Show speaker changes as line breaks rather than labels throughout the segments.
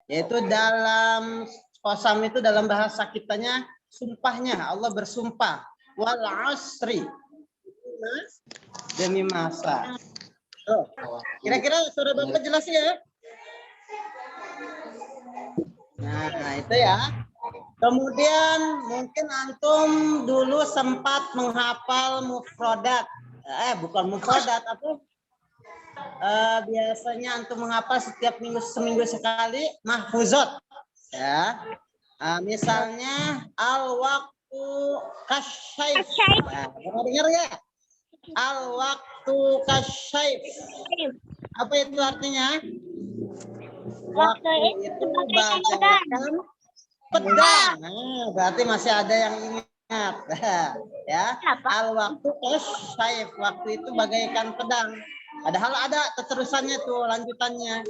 Yaitu dalam qasam itu dalam bahasa kitanya sumpahnya, Allah bersumpah. Wal asri, demi masa. Oh, kira-kira saudara Bapak jelas ya? Nah, itu ya. Kemudian mungkin antum dulu sempat menghafal mufradat. Bukan mufradat, apa? Biasanya antum menghafal setiap seminggu sekali mahfuzat. Ya. Misalnya al waktu kasyaif. Nah, pernah dengar ya? Al waktu kasyaif. Apa itu artinya? Waktu itu bagaikan pedang. Nah, berarti masih ada yang ingat. Ya. Al waktu kasyaif. Waktu itu bagaikan pedang. Padahal ada keterusannya tuh lanjutannya.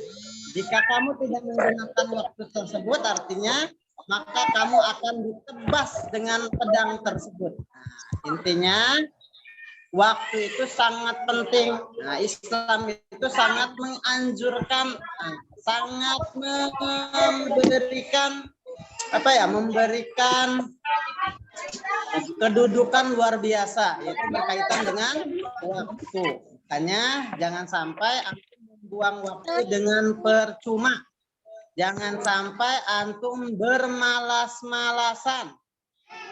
Jika kamu tidak menggunakan waktu tersebut, artinya maka kamu akan ditebas dengan pedang tersebut. Nah, intinya waktu itu sangat penting. Nah, Islam itu sangat menganjurkan, sangat memberikan memberikan kedudukan luar biasa, yaitu berkaitan dengan waktu. Makanya jangan sampai antum membuang waktu dengan percuma. Jangan sampai antum bermalas-malasan.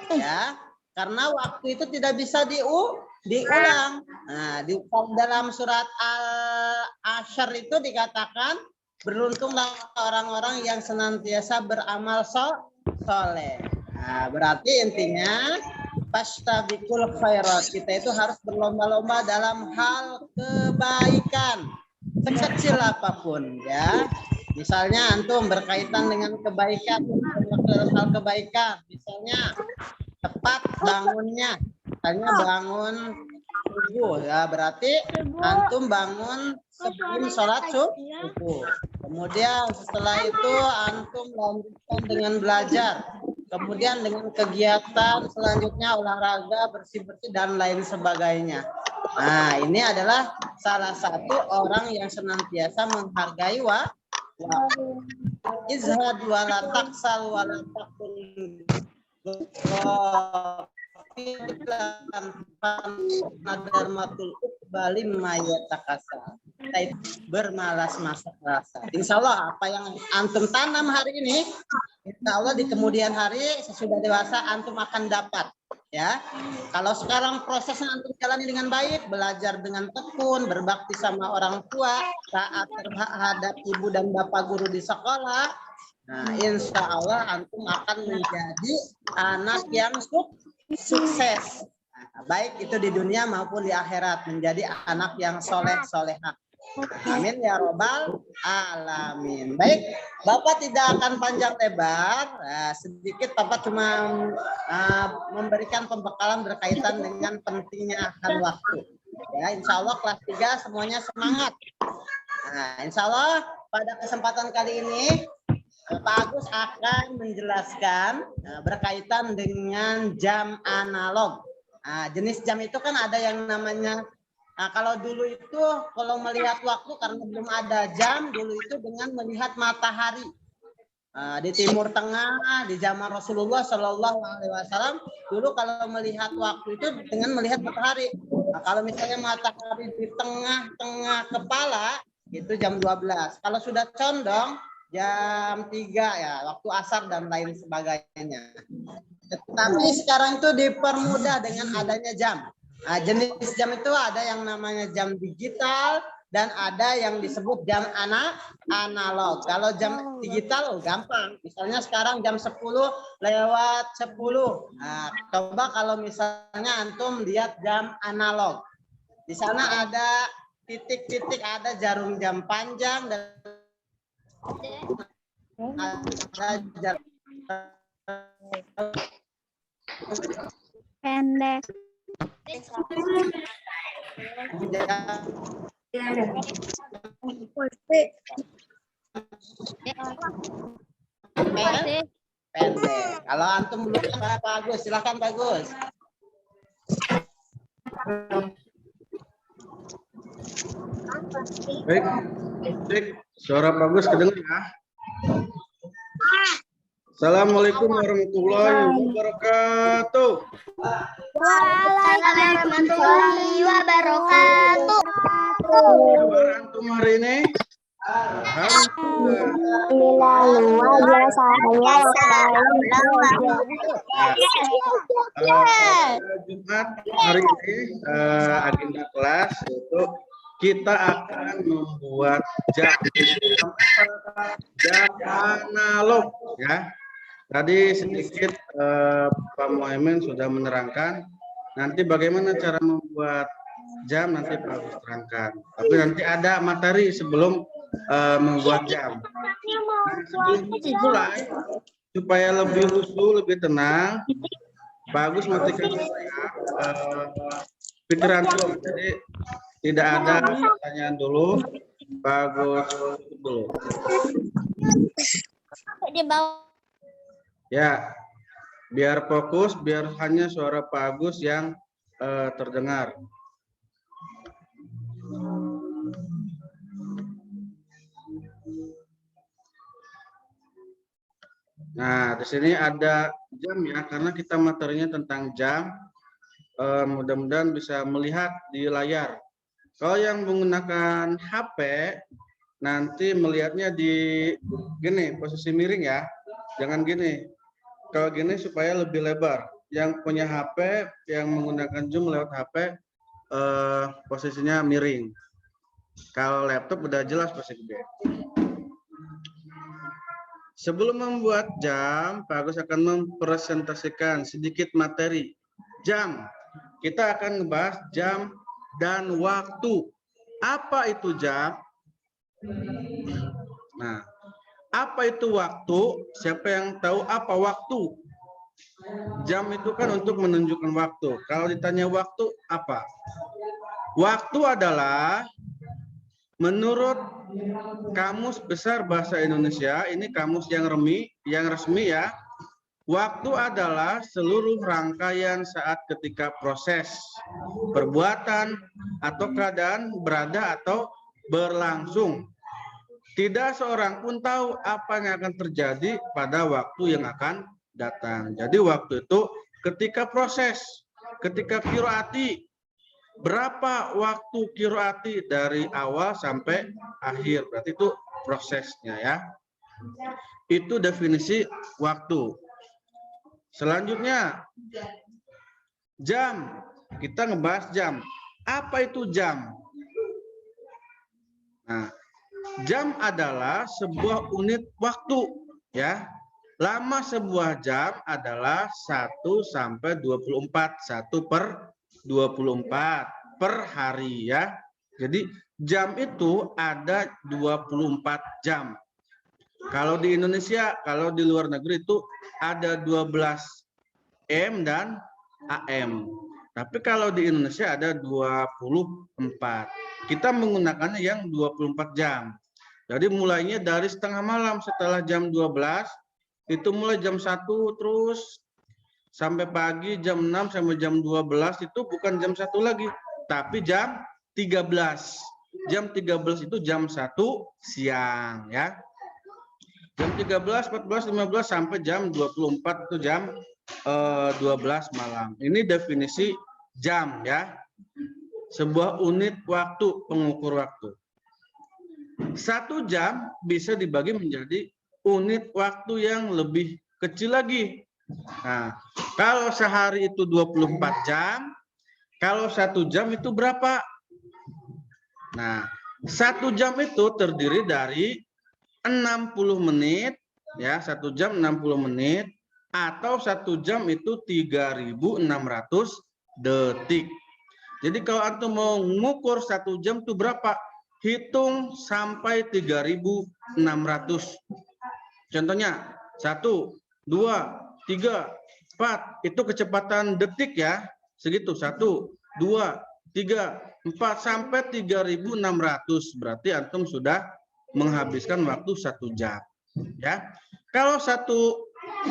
Ya, karena waktu itu tidak bisa diulang. Nah, di dalam surat Al-Asyr itu dikatakan beruntunglah orang-orang yang senantiasa beramal soleh. Nah, berarti intinya fastabiqul khairat, kita itu harus berlomba-lomba dalam hal kebaikan sekecil apapun ya. Misalnya antum berkaitan dengan kebaikan, dalam hal kebaikan, misalnya tepat bangunnya, misalnya bangun subuh ya, berarti antum bangun sebelum sholat subuh. Kemudian setelah itu antum lanjutkan dengan belajar. Kemudian dengan kegiatan selanjutnya olahraga, bersih-bersih dan lain sebagainya. Nah, ini adalah salah satu orang yang senantiasa menghargai waktu. Izhad wala taksal wala takun nadarmatul balim mayatakasa. Kita bermalas-malasan. Insya Allah apa yang antum tanam hari ini, insya Allah di kemudian hari sesudah dewasa antum akan dapat. Ya, kalau sekarang prosesnya antum jalani dengan baik, belajar dengan tekun, berbakti sama orang tua, taat terhadap ibu dan bapak guru di sekolah. Nah, insya Allah antum akan menjadi anak yang sukses. Nah, baik itu di dunia maupun di akhirat, menjadi anak yang soleh-solehah. Amin ya robbal alamin. Baik, Bapak tidak akan panjang lebar. Sedikit Bapak cuma memberikan pembekalan berkaitan dengan pentingnya akan waktu. Ya, insya Allah kelas 3 semuanya semangat. Nah, insya Allah pada kesempatan kali ini Pak Agus akan menjelaskan berkaitan dengan jam analog. Nah, jenis jam itu kan ada yang namanya, kalau dulu itu kalau melihat waktu karena belum ada jam, dulu itu dengan melihat matahari. Di Timur Tengah, di zaman Rasulullah Shallallahu Alaihi Wasallam, dulu kalau melihat waktu itu dengan melihat matahari. Nah, kalau misalnya matahari di tengah-tengah kepala, itu jam 12. Kalau sudah condong, jam 3 ya, waktu asar dan lain sebagainya. Tapi sekarang itu dipermudah dengan adanya jam. Nah, jenis jam itu ada yang namanya jam digital dan ada yang disebut jam analog. Kalau jam digital gampang. Misalnya sekarang jam 10:10. Nah, coba kalau misalnya antum lihat jam analog. Di sana ada titik-titik, ada jarum jam panjang dan ada
pendek.
pendek. Kalau antum belum Pak Agus, silakan Pak Agus.
Baik, suara Pak Agus kedengar ya?
Assalamualaikum warahmatullahi wabarakatuh.
Waalaikumsalam warahmatullahi wabarakatuh.
Kabar antum hari ini? Alhamdulillah.
Luar biasa.
Jumat hari ini agenda kelas yaitu kita akan membuat jam analog ya. Tadi sedikit Pak Muhaimin sudah menerangkan nanti bagaimana cara membuat jam, nanti Pak Agus terangkan. Tapi nanti ada materi sebelum membuat jam. Nah, sebelum mulai supaya lebih lusuh, lebih tenang, Pak Agus matikan pikiran dulu. Jadi tidak ada pertanyaan dulu. Pak Agus dulu. Ya, biar fokus, biar hanya suara Pak Agus yang terdengar. Nah, di sini ada jam ya, karena kita materinya tentang jam. Mudah-mudahan bisa melihat di layar. Kalau yang menggunakan HP, nanti melihatnya di gini, posisi miring ya. Jangan gini. Kalau gini supaya lebih lebar. Yang punya HP, yang menggunakan Zoom lewat HP, posisinya miring. Kalau laptop udah jelas posisi gede. Sebelum membuat jam, Pak Agus akan mempresentasikan sedikit materi jam. Kita akan membahas jam dan waktu. Apa itu jam? Nah, apa itu waktu? Siapa yang tahu apa waktu? Jam itu kan untuk menunjukkan waktu. Kalau ditanya waktu, apa? Waktu adalah menurut Kamus Besar Bahasa Indonesia, ini kamus yang resmi ya. Waktu adalah seluruh rangkaian saat ketika proses, perbuatan, atau keadaan berada atau berlangsung. Tidak seorang pun tahu apa yang akan terjadi pada waktu yang akan datang. Jadi waktu itu ketika proses, ketika qiraati. Berapa waktu qiraati dari awal sampai akhir? Berarti itu prosesnya ya. Itu definisi waktu. Selanjutnya, jam. Kita ngebahas jam. Apa itu jam? Nah, jam adalah sebuah unit waktu ya. Lama sebuah jam adalah 1 sampai 24, 1 per 24 per hari ya. Jadi jam itu ada 24 jam. Kalau di Indonesia, kalau di luar negeri itu ada 12 M dan AM. Tapi kalau di Indonesia ada 24. Kita menggunakannya yang 24 jam. Jadi mulainya dari setengah malam setelah jam 12, itu mulai jam 1 terus sampai pagi jam 6 sampai jam 12 itu bukan jam 1 lagi, tapi jam 13. Jam 13 itu jam 1 siang ya. Jam 13, 14, 15 sampai jam 24 itu jam 12 malam. Ini definisi jam ya. Sebuah unit waktu, pengukur waktu. 1 jam bisa dibagi menjadi unit waktu yang lebih kecil lagi. Nah, kalau sehari itu 24 jam, kalau 1 jam itu berapa? Nah, 1 jam itu terdiri dari 60 menit, ya 1 jam 60 menit, atau 1 jam itu 3.600 detik. Jadi kalau antum mau mengukur 1 jam itu berapa? Hitung sampai 3.600. Contohnya 1, 2, 3, 4 itu kecepatan detik ya, segitu 1, 2, 3, 4 sampai 3.600 berarti antum sudah menghabiskan waktu 1 jam ya. Kalau 1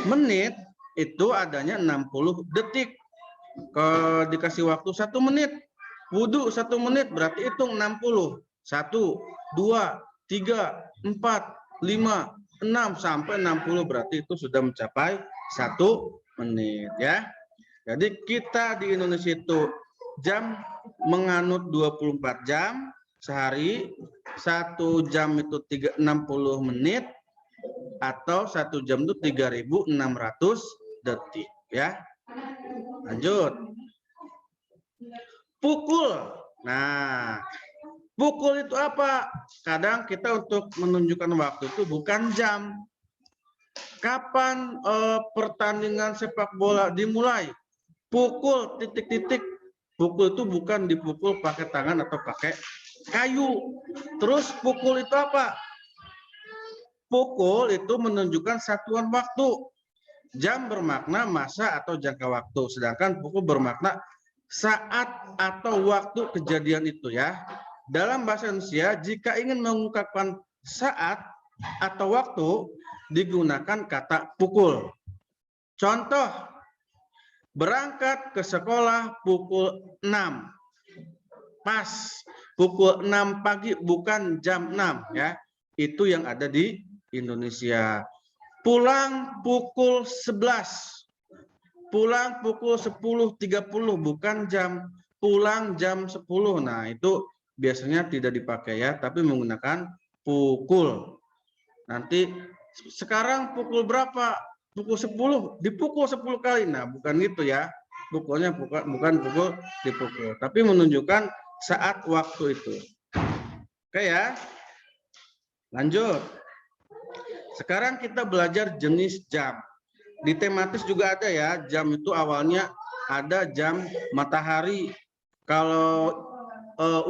menit itu adanya 60 detik. Kalau dikasih waktu 1 menit, wudhu 1 menit berarti hitung 60. 1, 2, 3, 4, 5, 6 sampai 60 berarti itu sudah mencapai 1 menit ya. Jadi kita di Indonesia itu jam menganut 24 jam sehari, 1 jam itu 60 menit atau 1 jam itu 3.600 detik ya. Lanjut. Pukul. Nah, pukul itu apa? Kadang kita untuk menunjukkan waktu itu bukan jam. Kapan pertandingan sepak bola dimulai? Pukul titik-titik. Pukul itu bukan dipukul pakai tangan atau pakai kayu. Terus pukul itu apa? Pukul itu menunjukkan satuan waktu. Jam bermakna masa atau jangka waktu. Sedangkan pukul bermakna saat atau waktu kejadian itu ya. Dalam bahasa Indonesia, jika ingin mengungkapkan saat atau waktu, digunakan kata pukul. Contoh, berangkat ke sekolah pukul 6. Pas, pukul 6 pagi bukan jam 6 ya. Itu yang ada di Indonesia. Pulang pukul 11. Pulang pukul 10.30 bukan jam. Pulang jam 10. Nah, itu biasanya tidak dipakai ya, tapi menggunakan pukul. Nanti sekarang pukul berapa? Pukul 10, dipukul 10 kali. Nah, bukan gitu ya. Pukulnya bukan pukul dipukul, tapi menunjukkan saat waktu itu. Oke ya. Lanjut. Sekarang kita belajar jenis jam. Di tematis juga ada ya. Jam itu awalnya ada jam matahari. Kalau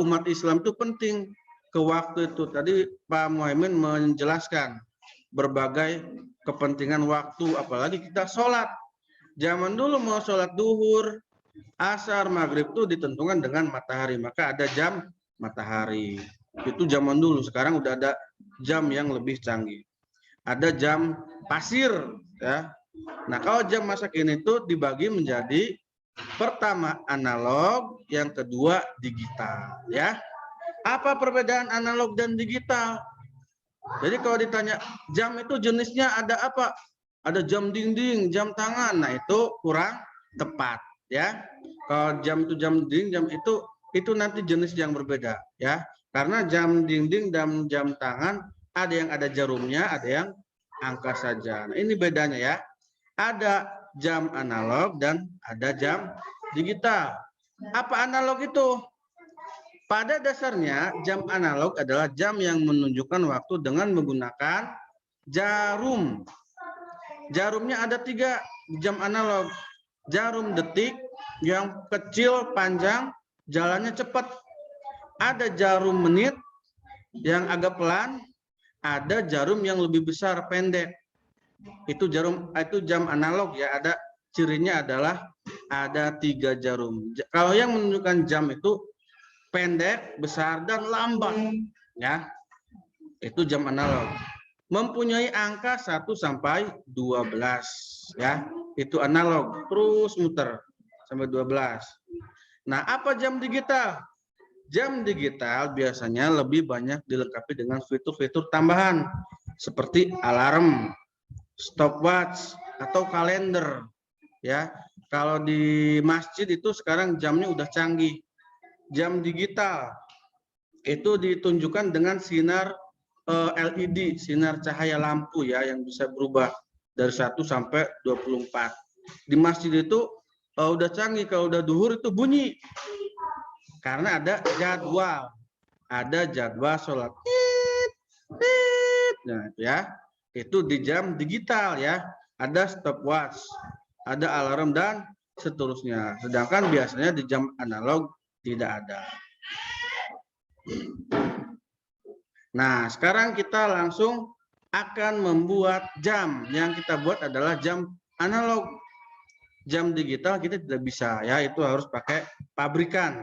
umat Islam itu penting ke waktu itu. Tadi Pak Muhaimin menjelaskan berbagai kepentingan waktu, apalagi kita sholat. Zaman dulu mau sholat duhur, asar, maghrib itu ditentukan dengan matahari. Maka ada jam matahari. Itu zaman dulu. Sekarang udah ada jam yang lebih canggih. Ada jam pasir ya. Nah, kalau jam masa kini itu dibagi menjadi pertama analog, yang kedua digital ya. Apa perbedaan analog dan digital? Jadi kalau ditanya jam itu jenisnya ada apa? Ada jam dinding, jam tangan. Nah, itu kurang tepat ya. Kalau jam itu jam dinding, jam itu nanti jenis yang berbeda ya. Karena jam dinding dan jam tangan ada yang ada jarumnya, ada yang angka saja. Nah, ini bedanya ya. Ada jam analog dan ada jam digital. Apa analog itu? Pada dasarnya jam analog adalah jam yang menunjukkan waktu dengan menggunakan jarum. Jarumnya ada 3 jam analog. Jarum detik yang kecil, panjang, jalannya cepat. Ada jarum menit yang agak pelan, ada jarum yang lebih besar, pendek. Itu jam analog ya. Ada cirinya adalah ada 3 jarum. Kalau yang menunjukkan jam itu pendek, besar, dan lambat ya. Itu jam analog. Mempunyai angka 1 sampai 12 ya. Itu analog, terus muter sampai 12. Nah, apa jam digital? Jam digital biasanya lebih banyak dilengkapi dengan fitur-fitur tambahan seperti alarm, stopwatch, atau kalender ya. Kalau di masjid itu sekarang jamnya udah canggih. Jam digital itu ditunjukkan dengan sinar LED, sinar cahaya lampu ya, yang bisa berubah dari 1 sampai 24. Di masjid itu udah canggih. Kalau udah duhur itu bunyi karena ada jadwal. Ada jadwal sholat. Nah, itu ya. Itu di jam digital ya. Ada stopwatch, ada alarm, dan seterusnya. Sedangkan biasanya di jam analog tidak ada. Nah, sekarang kita langsung akan membuat jam. Yang kita buat adalah jam analog. Jam digital kita tidak bisa ya, itu harus pakai pabrikan.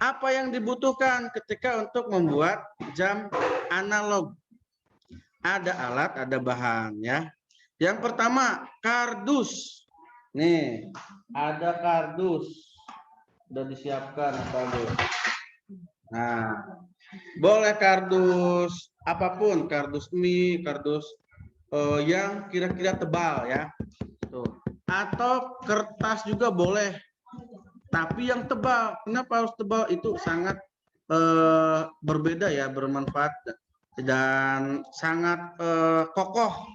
Apa yang dibutuhkan ketika untuk membuat jam analog? Ada alat, ada bahan ya. Yang pertama, kardus. Nih, ada kardus. Sudah disiapkan kardus. Nah, boleh kardus apapun, kardus mie, kardus yang kira-kira tebal ya. Tuh. Atau kertas juga boleh. Tapi yang tebal. Kenapa harus tebal? Itu sangat berbeda ya, bermanfaat dan sangat kokoh.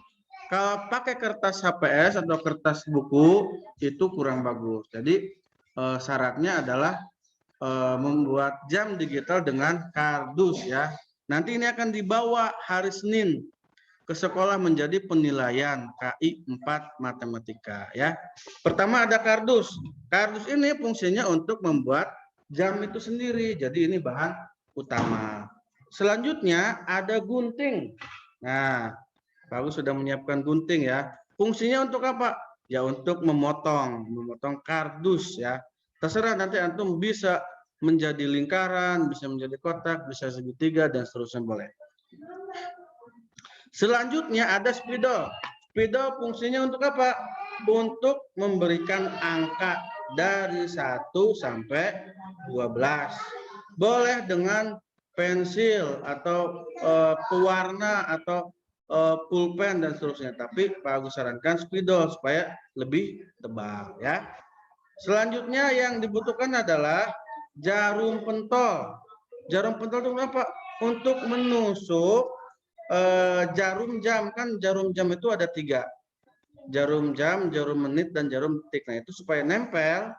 Kalau pakai kertas HPS atau kertas buku itu kurang bagus. Jadi syaratnya adalah membuat jam digital dengan kardus ya. Nanti ini akan dibawa hari Senin ke sekolah menjadi penilaian KI 4 matematika ya. Pertama ada kardus. Kardus ini fungsinya untuk membuat jam itu sendiri. Jadi ini bahan utama. Selanjutnya ada gunting. Nah, Pak Agus sudah menyiapkan gunting ya. Fungsinya untuk apa? Ya untuk memotong kardus ya. Terserah nanti antum bisa menjadi lingkaran, bisa menjadi kotak, bisa segitiga dan seterusnya boleh. Selanjutnya ada spidol. Spidol fungsinya untuk apa? Untuk memberikan angka dari 1 sampai 12. Boleh dengan pensil atau pewarna atau pulpen dan seterusnya. Tapi Pak Agus sarankan spidol supaya lebih tebal ya. Selanjutnya yang dibutuhkan adalah jarum pentol. Jarum pentol itu apa? Untuk menusuk jarum jam. Kan jarum jam itu ada 3. Jarum jam, jarum menit, dan jarum detik. Nah itu supaya nempel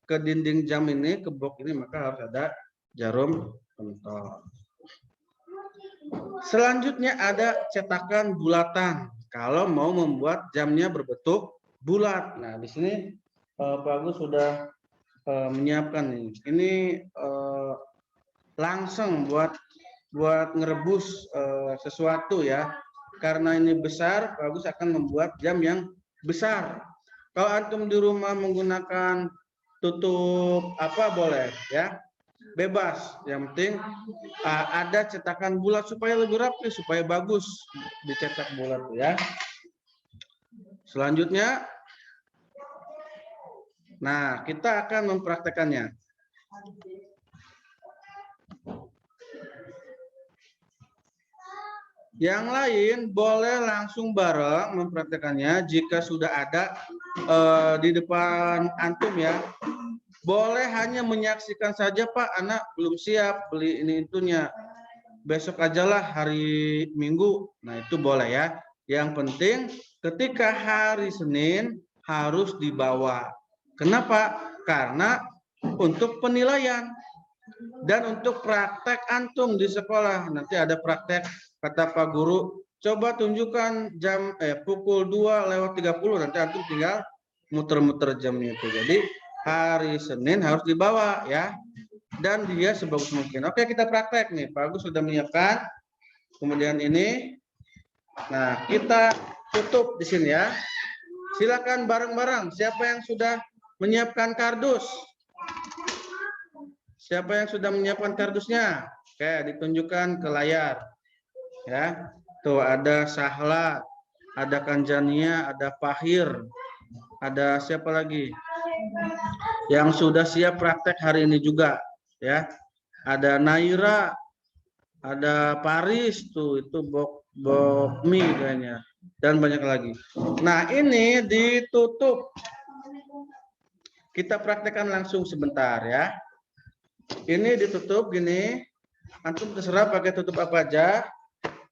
ke dinding jam ini, ke box ini, maka harus ada jarum pentol. Selanjutnya ada cetakan bulatan. Kalau mau membuat jamnya berbentuk bulat. Nah di sini Pak Agus sudah menyiapkan nih. Ini langsung buat ngerebus sesuatu ya. Karena ini besar, Pak Agus akan membuat jam yang besar. Kalau antum di rumah menggunakan tutup apa boleh ya, bebas. Yang penting ada cetakan bulat supaya lebih rapi, supaya bagus dicetak bulat ya. Selanjutnya, nah kita akan mempraktekannya. Yang lain boleh langsung bareng mempraktekannya jika sudah ada di depan antum ya. Boleh hanya menyaksikan saja, Pak, anak belum siap beli ini itunya. Besok ajalah hari Minggu. Nah, itu boleh ya. Yang penting ketika hari Senin harus dibawa. Kenapa? Karena untuk penilaian dan untuk praktek antum di sekolah. Nanti ada praktek, kata Pak Guru, coba tunjukkan jam pukul 2:30, nanti antum tinggal muter-muter jamnya itu. Jadi hari Senin harus dibawa ya. Dan dia sebagus mungkin. Oke, kita praktek nih. Pak Agus sudah menyiapkan. Kemudian ini. Nah, kita tutup di sini ya. Silakan bareng-bareng. Siapa yang sudah menyiapkan kardus? Siapa yang sudah menyiapkan kardusnya? Oke, ditunjukkan ke layar. Ya. Tuh ada Sahla, ada Kanjania, ada Pahir. Ada siapa lagi? Yang sudah siap praktek hari ini juga, ya. Ada Naira, ada Paris tuh, itu Bokmi kayaknya, dan banyak lagi. Nah, ini ditutup. Kita praktekkan langsung sebentar ya. Ini ditutup gini. Antum terserah pakai tutup apa aja.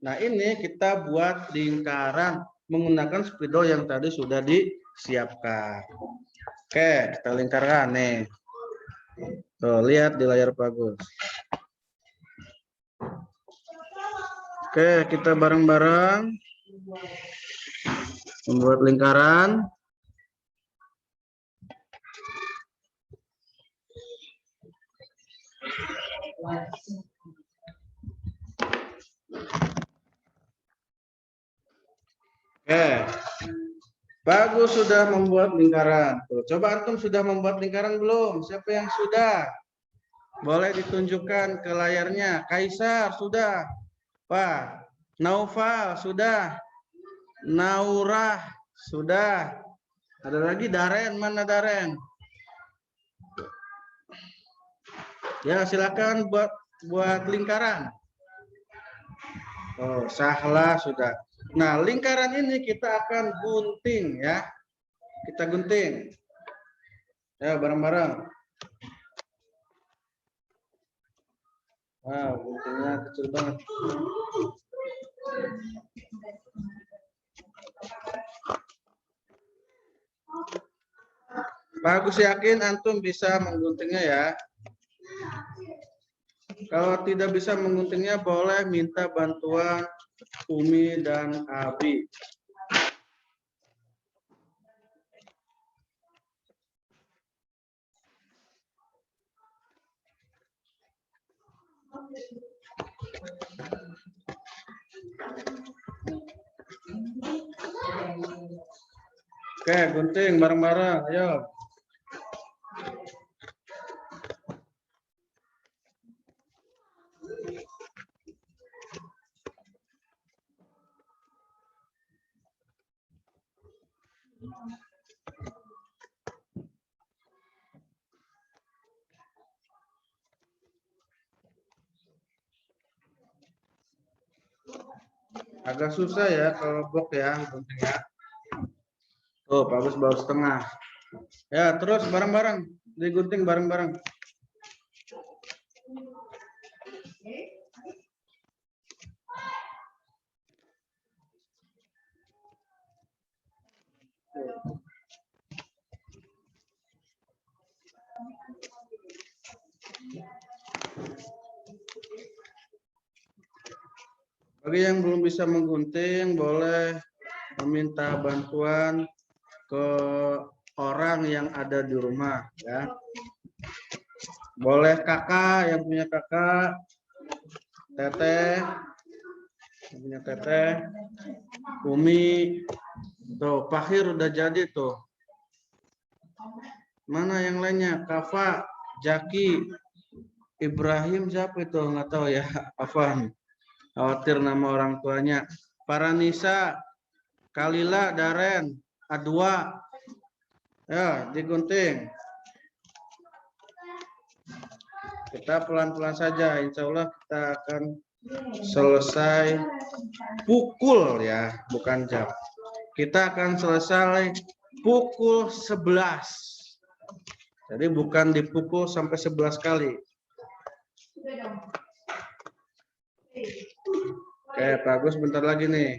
Nah, ini kita buat lingkaran menggunakan spidol yang tadi sudah disiapkan. Oke, kita lingkarkan nih. Tuh, lihat di layar Pak Agus. Oke, kita bareng-bareng membuat lingkaran. Oke, bagus, sudah membuat lingkaran. Tuh, coba antum sudah membuat lingkaran belum? Siapa yang sudah? Boleh ditunjukkan ke layarnya. Kaisar sudah. Pak, Naufal sudah. Naurah sudah. Ada lagi Daren, mana Daren? Ya, silakan buat lingkaran. Oh, sahlah sudah. Nah, lingkaran ini kita akan gunting ya. Kita gunting. Ya, bareng-bareng. Wow, guntingnya kecil banget. Bagus, yakin antum bisa mengguntingnya ya. Kalau tidak bisa mengguntingnya boleh minta bantuan Umi dan Abi. Oke, gunting bareng-bareng. Ayo. Agak susah ya kalau blok ya guntingnya. Tuh, bagus baru setengah. Ya, terus bareng-bareng. Digunting bareng-bareng. Bagi yang belum bisa menggunting, boleh meminta bantuan ke orang yang ada di rumah ya. Boleh kakak yang punya kakak, teteh yang punya teteh, Umi. Tuh, Pahir udah jadi tuh. Mana yang lainnya? Kafa, Jaki, Ibrahim siapa itu? Nggak tahu ya. Afan. Khawatir nama orang tuanya. Paranisa, Kalila, Daren, Adwa. Ya, digunting. Kita pelan-pelan saja. Insya Allah kita akan selesai pukul ya, bukan jam. Kita akan selesai pukul 11. Jadi bukan dipukul sampai 11 kali. Oke, bagus, bentar lagi nih.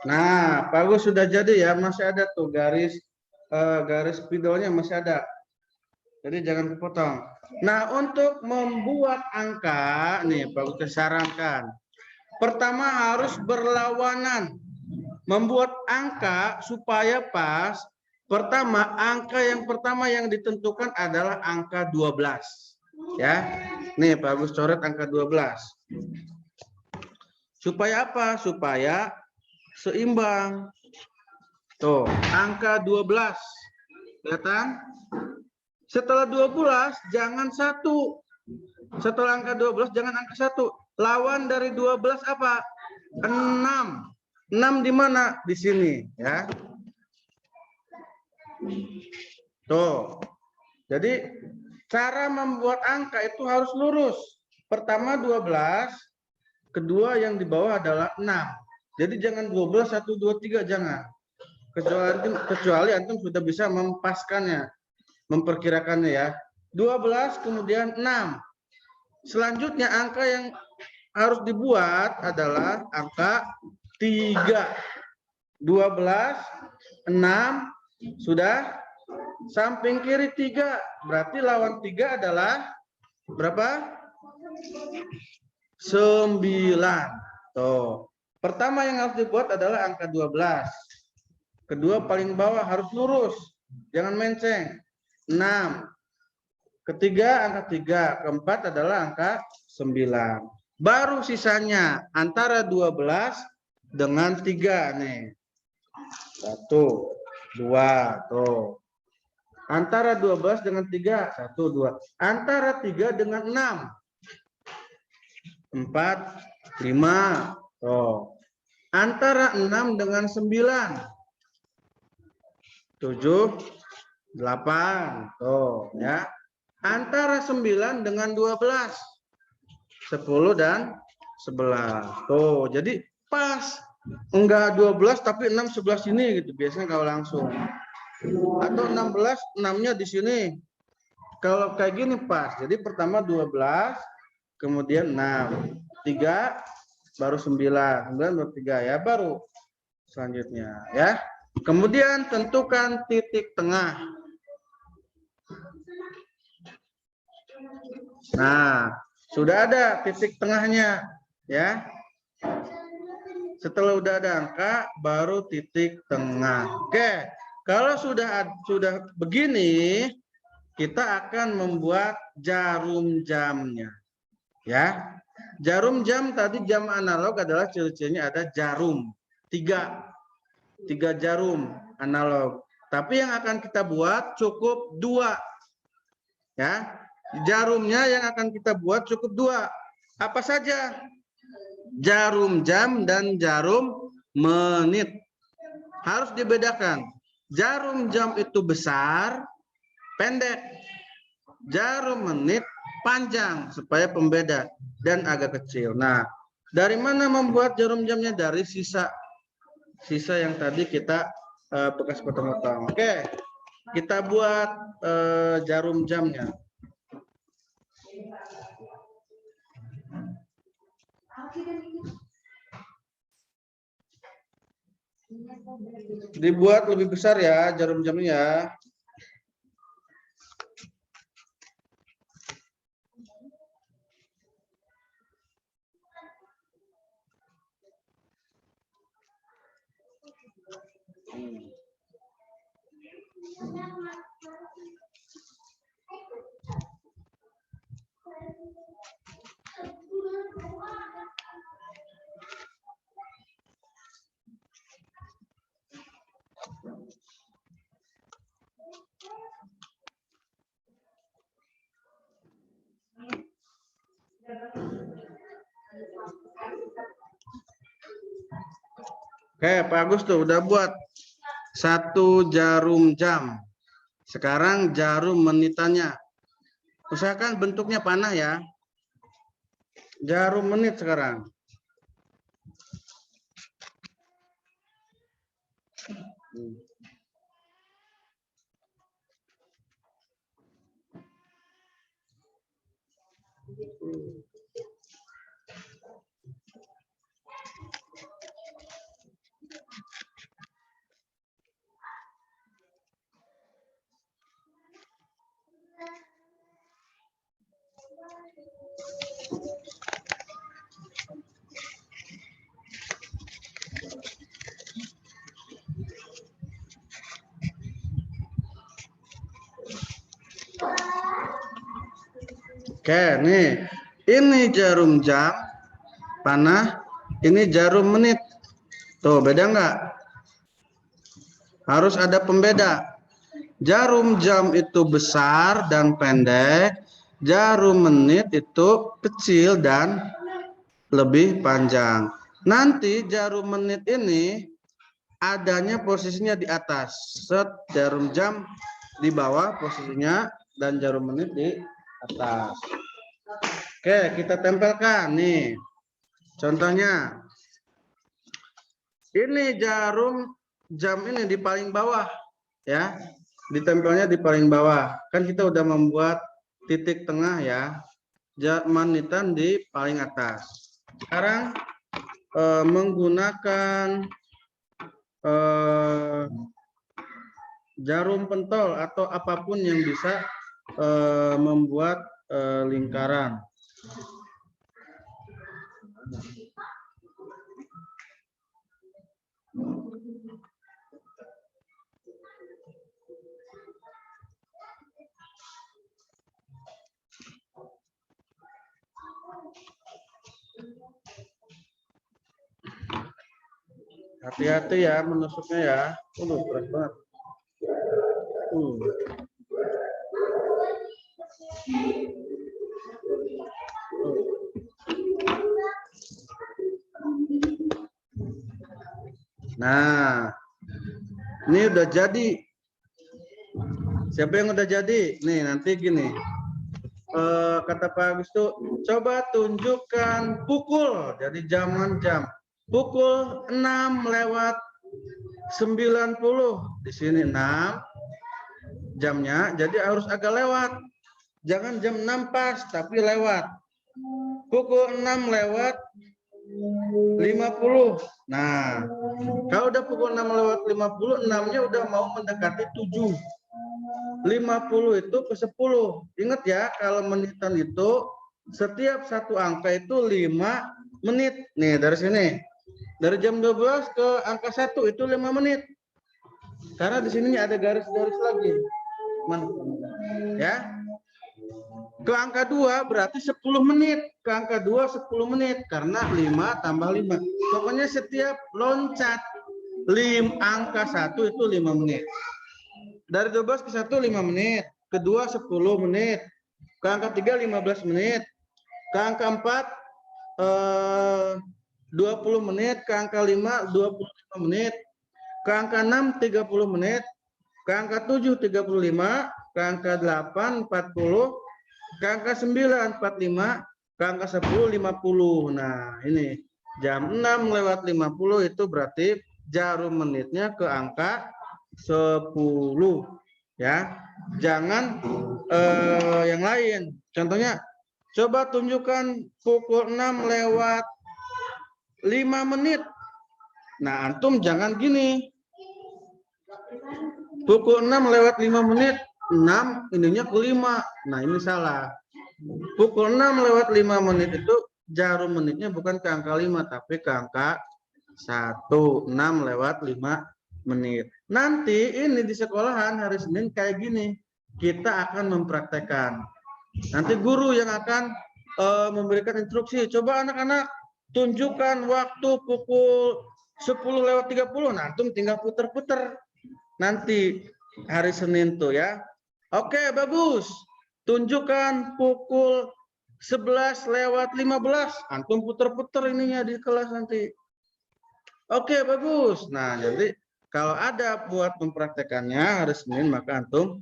Nah, bagus sudah jadi ya, masih ada tuh garis spidolnya masih ada. Jadi jangan kepotong. Nah, untuk membuat angka nih bagus disarankan. Pertama harus berlawanan. Membuat angka supaya pas. Pertama, angka yang pertama yang ditentukan adalah angka 12. Ya. Nih, bagus coret angka 12. Supaya apa? Supaya seimbang. Tuh, angka 12. Kelihatan? Setelah 12 jangan 1. Setelah angka 12 jangan angka 1. Lawan dari 12 apa? 6. 6 di mana? Di sini, ya. Tuh. Jadi cara membuat angka itu harus lurus. Pertama 12, kedua yang di bawah adalah 6. Jadi jangan 12, 1, 2, 3, jangan. Kecuali antum sudah bisa mempaskannya, memperkirakannya ya. 12 kemudian 6. Selanjutnya angka yang harus dibuat adalah angka 3. 12, 6, sudah. Samping kiri 3, berarti lawan 3 adalah berapa? 9. Tuh. Pertama yang harus dibuat adalah angka 12. Kedua paling bawah harus lurus, jangan menceng. 6. Ketiga angka 3, keempat adalah angka 9. Baru sisanya antara 12 dengan 3 nih. 1, 2, tuh. Antara 12 dengan 3, 1, 2. Antara 3 dengan 6. 4, 5, tuh. Antara 6 dengan 9. 7, 8, tuh ya. Antara 9 dengan 12. 10 dan 11. Tuh, jadi pas. Enggak 12 tapi 6 sebelah sini gitu. Biasanya kalau langsung. Atau 16, 6-nya di sini. Kalau kayak gini pas. Jadi pertama 12, kemudian 6. 3 baru 9. 9 baru 3 ya, baru selanjutnya ya. Kemudian tentukan titik tengah. Nah, sudah ada titik tengahnya ya. Setelah udah ada angka baru titik tengah. Oke, kalau sudah begini kita akan membuat jarum jamnya ya. Jarum jam tadi jam analog adalah ciri-cirinya ada jarum 3 jarum analog. Tapi yang akan kita buat cukup 2 ya. Jarumnya yang akan kita buat cukup 2. Apa saja? Jarum jam dan jarum menit. Harus dibedakan. Jarum jam itu besar, pendek. Jarum menit panjang supaya pembeda dan agak kecil. Nah, dari mana membuat jarum jamnya? Dari sisa yang tadi kita bekas potong-potong. Oke, kita buat jarum jamnya. Dibuat lebih besar ya jarum jamnya ya. Oke, Pak Agus tuh udah buat 1 jarum jam. Sekarang jarum menitannya. Usahakan bentuknya panah ya. Jarum menit sekarang. Oke, nih. Ini jarum jam panah, ini jarum menit. Tuh, beda nggak? Harus ada pembeda. Jarum jam itu besar dan pendek, jarum menit itu kecil dan lebih panjang. Nanti jarum menit ini adanya posisinya di atas. Set, jarum jam di bawah posisinya dan jarum menit di atas. Oke, kita tempelkan nih. Contohnya, ini jarum jam ini di paling bawah, ya. Ditempelnya di paling bawah. Kan kita udah membuat titik tengah ya. Manitan di paling atas. Sekarang menggunakan jarum pentol atau apapun yang bisa membuat lingkaran. Hati-hati ya menusuknya ya. Keras banget. Nah, ini udah jadi. Siapa yang udah jadi? Nih, nanti gini. Kata Pak Agus tuh, coba tunjukkan pukul. Jadi jam. Pukul 6:90. Di sini 6 jamnya, jadi harus agak lewat. Jangan jam 6 pas, tapi lewat. Pukul 6:50. Nah, kalau udah pukul 6:50, 6-nya udah mau mendekati 7. 50 itu ke 10. Ingat ya, kalau menitan itu setiap satu angka itu 5 menit. Nih, dari sini. Dari jam 12 ke angka 1 itu 5 menit. Karena di sini ada garis-garis lagi. Ya. Ke angka 2 berarti 10 menit. Ke angka 2 10 menit. Karena 5 tambah 5. Pokoknya setiap loncat angka 1 itu 5 menit. Dari 12 ke 1 5 menit. Kedua 10 menit. Ke angka 3 15 menit. Ke angka 4 20 menit. Ke angka 5 25 menit. Ke angka 6 30 menit. Ke angka 7 35. Ke angka 8 40. Ke angka 9 45. Ke angka 10 50. Nah, ini jam 6:50 itu berarti jarum menitnya ke angka 10 ya. Jangan yang lain. Contohnya coba tunjukkan pukul 6:05. Nah, antum jangan gini. Pukul 6:05, 6 ininya ke 5. Nah, ini salah. Pukul 6:05 itu jarum menitnya bukan ke angka 5 tapi ke angka 1. 6:05. Nanti ini di sekolahan hari Senin kayak gini. Kita akan mempraktekkan. Nanti guru yang akan memberikan instruksi. Coba anak-anak tunjukkan waktu pukul 10:30. Nah, antum tinggal puter-puter. Nanti hari Senin tuh ya. Oke, bagus. Tunjukkan pukul 11:15. Antum puter-puter ininya di kelas nanti. Oke, bagus. Nah, jadi kalau ada buat mempraktekannya hari Senin, maka antum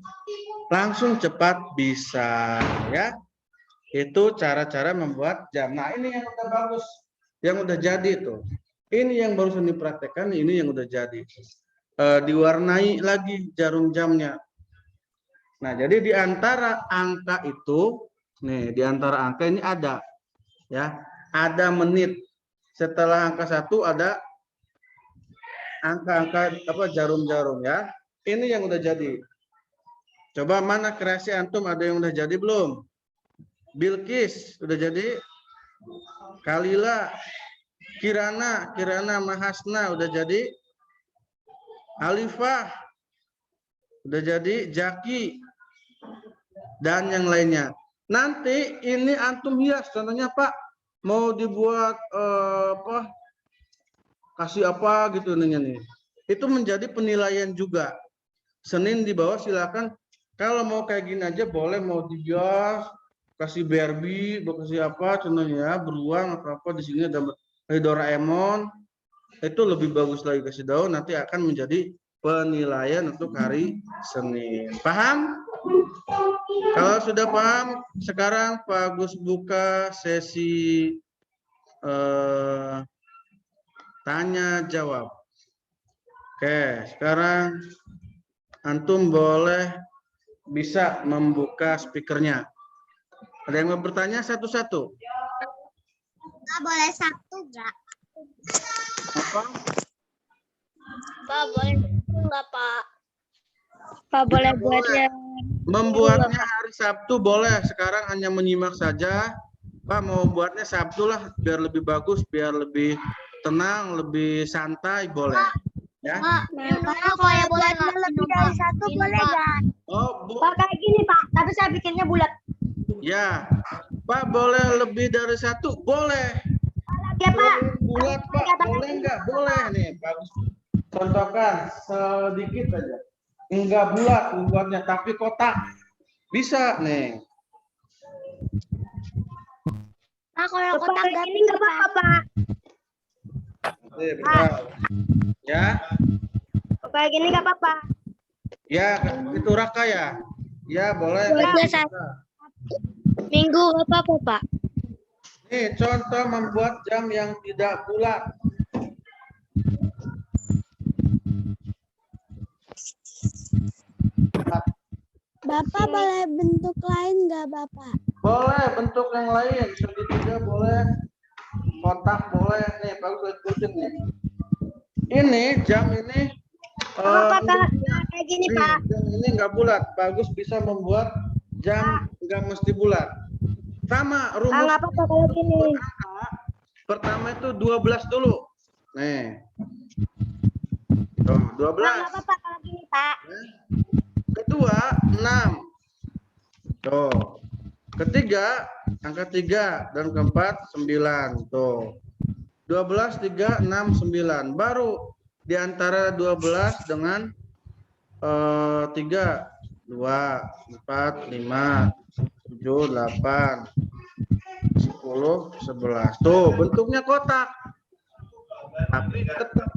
langsung cepat bisa ya. Itu cara-cara membuat jam. Nah, ini yang udah bagus, yang udah jadi tuh. Ini yang barusan dipraktekkan, ini yang udah jadi. Diwarnai lagi jarum jamnya. Nah, jadi di antara angka itu, nih di antara angka ini ada, ya, ada menit. Setelah angka 1 ada angka-angka apa jarum-jarum ya. Ini yang udah jadi. Coba mana kreasi antum ada yang udah jadi belum? Bilqis udah jadi. Kalila, Kirana Mahasna udah jadi. Alifah udah jadi. Jaki dan yang lainnya. Nanti ini antum hias. Contohnya Pak mau dibuat apa? Kasih apa gitu nih. Itu menjadi penilaian juga. Senin di bawah silakan. Kalau mau kayak gini aja boleh, mau dihias, kasih Barbie, kasih apa contohnya beruang atau apa. Di sini ada Doraemon. Itu lebih bagus lagi kasih daun, nanti akan menjadi penilaian untuk hari Senin. Paham? Kalau sudah paham, sekarang Pak Agus buka sesi tanya jawab. Oke, sekarang antum boleh bisa membuka speakernya. Ada yang mau bertanya satu-satu?
Boleh satu enggak?
Apa?
Pak, boleh enggak, Pak? Pak, boleh buatnya.
Membuatnya hari Sabtu boleh. Sekarang hanya menyimak saja. Pak mau buatnya Sabtu lah, biar lebih bagus, biar lebih tenang, lebih santai, boleh. Ya.
Pak, kalau buatnya lebih dari satu boleh enggak?
Oh,
Pak, kayak gini, Pak. Tapi saya bikinnya bulat.
Ya, Pak boleh lebih dari satu, boleh.
Lagi ya Pak.
Bulat Pak, boleh nggak? Boleh nih, bagus. Contohkan sedikit aja. Enggak bulat membuatnya, tapi kotak. Bisa nih.
Pak kalau kotak garing nggak apa-apa Pak.
Betul. Ya,
Kayak gini nggak apa-apa.
ya itu Raka ya. Ya boleh.
Bulatnya Minggu nggak apa-apa Pak.
Nih contoh membuat jam yang tidak bulat.
Bapak boleh bentuk lain nggak Bapak?
Boleh bentuk yang lain, segitiga boleh, kotak boleh. Nih bagus sebutin nih. Ini jam ini
Kayak gini
nih,
Pak.
jam ini nggak bulat, bagus bisa membuat jam nggak mesti bulat. Sama rumus
Nggak apa-apa kalau gini.
pertama itu 12 dulu. Nih. Tuh, 12.
Nggak apa-apa kalau gini Pak.
Kedua 6. Tuh. Ketiga angka 3 dan keempat 9. Tuh. 12 3 6 9. Baru di antara 12 dengan 3 2 4 5 7 8 10 11. Tuh, bentuknya kotak. Tapi tetap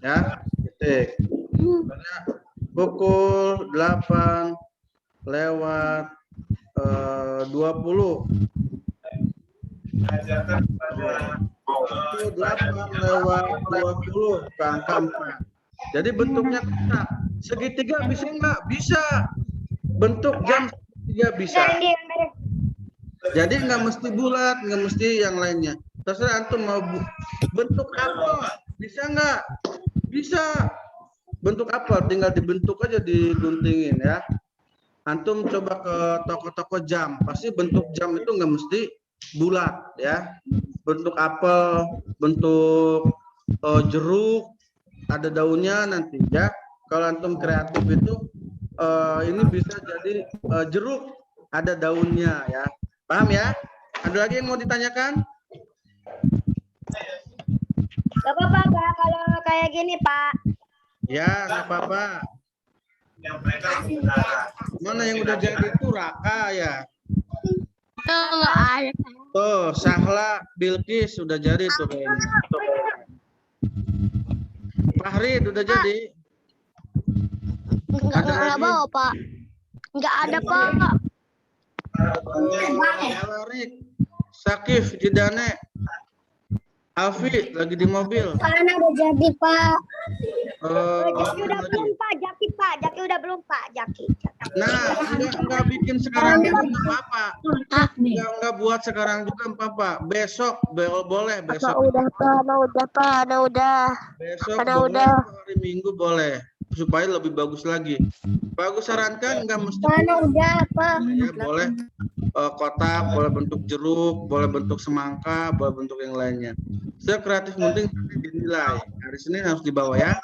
ya, titik. Pukul 8 lewat 20. Pukul 8 lewat 20 ke angka 4. Jadi bentuknya kotak. Segitiga bisa enggak? Bisa. Bentuk jam segitiga bisa. Jadi nggak mesti bulat, nggak mesti yang lainnya. Terserah antum mau bentuk apa, bisa nggak? Bisa. Bentuk apa? Tinggal dibentuk aja, diguntingin ya. Antum coba ke toko-toko jam, pasti bentuk jam itu nggak mesti bulat ya. Bentuk apel, bentuk jeruk, ada daunnya nanti ya. Kalau antum kreatif itu ini bisa jadi jeruk, ada daunnya ya. Paham ya? Ada lagi yang mau ditanyakan?
Gak apa-apa Pak kalau kayak gini Pak.
Ya, nggak apa-apa. Mana yang udah jadi itu Raka ya?
Nggak ada.
Tuh, Sahla, Bilqis sudah jadi tuh kayaknya. Fahrid udah jadi.
Nggak bawa Pak. Nggak ada Pak.
Alarik, Sakif, Jidane, Alfi lagi di mobil.
Karena udah jadi Pak.
Jaki
udah belum Pak. Jaki udah belum Pak. Jaki.
Nah, enggak bikin sekarang juga nggak apa-apa. Enggak buat sekarang juga nggak apa-apa. Besok boleh besok.
Udah Pak.
Besok boleh, hari Minggu boleh. Supaya lebih bagus lagi. Bagus sarankan nggak mesti.
Udah Pak.
Ya, boleh kotak, boleh bentuk jeruk, boleh bentuk semangka, boleh bentuk yang lainnya. Sekreatif mungkin dinilai. Hari Senin harus dibawa ya.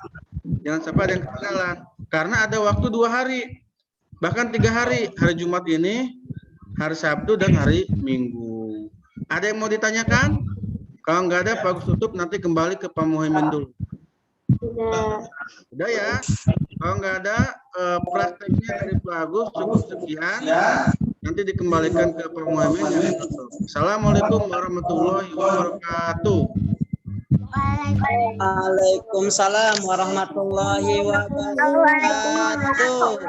Jangan sampai ada yang ketinggalan. Karena ada waktu 2 hari, bahkan 3 hari. Hari Jumat ini, hari Sabtu dan hari Minggu. Ada yang mau ditanyakan? Kalau nggak ada, bagus tutup. Nanti kembali ke Pak Muhaimin dulu. Udah ya. Kalau nggak ada prakteknya dari Pak Agus cukup sekian. Nanti dikembalikan ke Pak Muhaimin. Assalamualaikum warahmatullahi wabarakatuh.
Waalaikumsalam warahmatullahi wabarakatuh.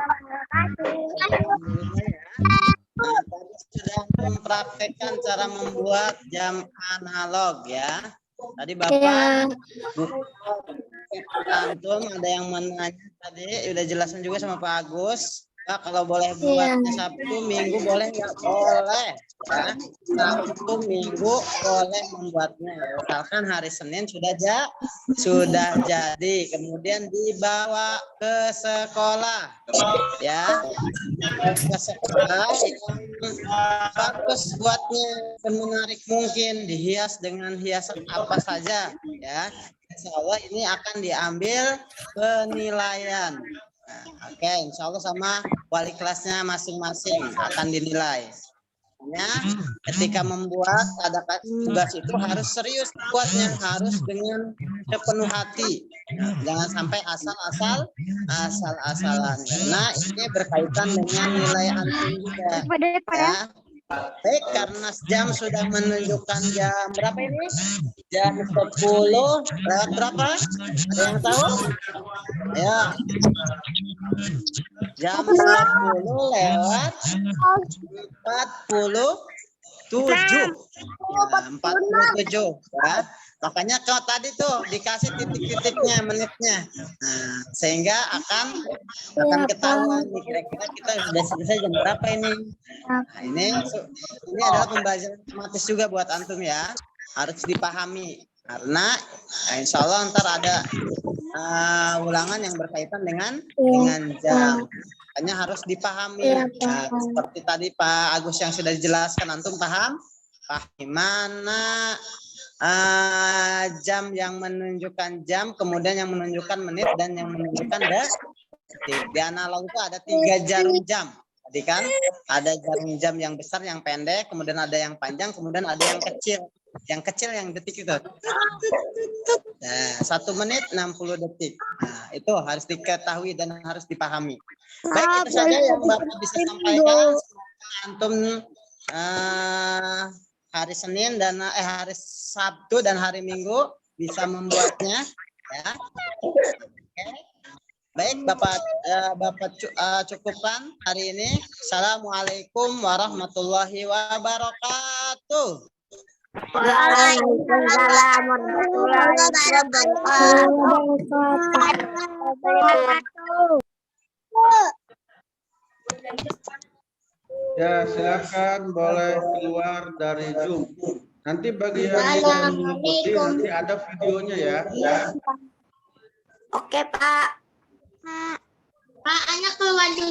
Nah, tadi sudah mempraktekkan cara membuat jam analog ya. Tadi Bapak antum ada yang menanya tadi, udah jelasin juga sama Pak Agus. Pak, kalau boleh buatnya Sabtu, Minggu boleh nggak? Boleh. Ya. Sabtu, Minggu boleh membuatnya. Misalkan hari Senin sudah jadi, kemudian dibawa ke sekolah, ya, ke sekolah yang bagus buatnya, semenarik mungkin, dihias dengan hiasan apa saja, ya. Insya Allah ini akan diambil penilaian. Nah, oke, insya Allah sama wali kelasnya masing-masing akan dinilai. Makanya ketika membuat ada tugas itu harus serius buatnya, harus dengan sepenuh hati. Jangan sampai asal-asalan. Karena ini berkaitan dengan nilai antum juga. Ya. Baik, karena jam sudah menunjukkan jam berapa ini? Jam 10 lewat berapa? Ada yang tahu? Ya. Jam 10 lewat 47. Ya, 47 ya. Makanya kalau tadi tuh dikasih titik-titiknya, menitnya. Nah, sehingga akan ketahuan nih kira-kira kita sudah selesai jam berapa ini. Nah, ini adalah pembelajaran otomatis juga buat antum ya. Harus dipahami karena insya Allah ntar ada ulangan yang berkaitan dengan jam. Makanya harus dipahami. Nah, seperti tadi Pak Agus yang sudah dijelaskan, antum paham? Mana jam yang menunjukkan jam, kemudian yang menunjukkan menit, dan yang menunjukkan detik. Di analog itu ada 3 jarum jam. Tadi kan ada jarum jam yang besar, yang pendek, kemudian ada yang panjang, kemudian ada yang kecil. Yang kecil yang detik itu. Nah, 1 menit 60 detik. Nah, itu harus diketahui dan harus dipahami. Baik, itu saja yang Bapak bisa sampaikan. Antum hari Senin dan hari Sabtu dan hari Minggu bisa membuatnya ya. Oke. Baik, Bapak cukupkan hari ini. Assalamualaikum warahmatullahi wabarakatuh.
Waalaikumsalam warahmatullahi wabarakatuh.
Ya, silakan boleh keluar dari Zoom. Nanti bagi yang ingin mengikuti nanti ada videonya ya.
Oke, Pak. Pak, anak keluar dulu.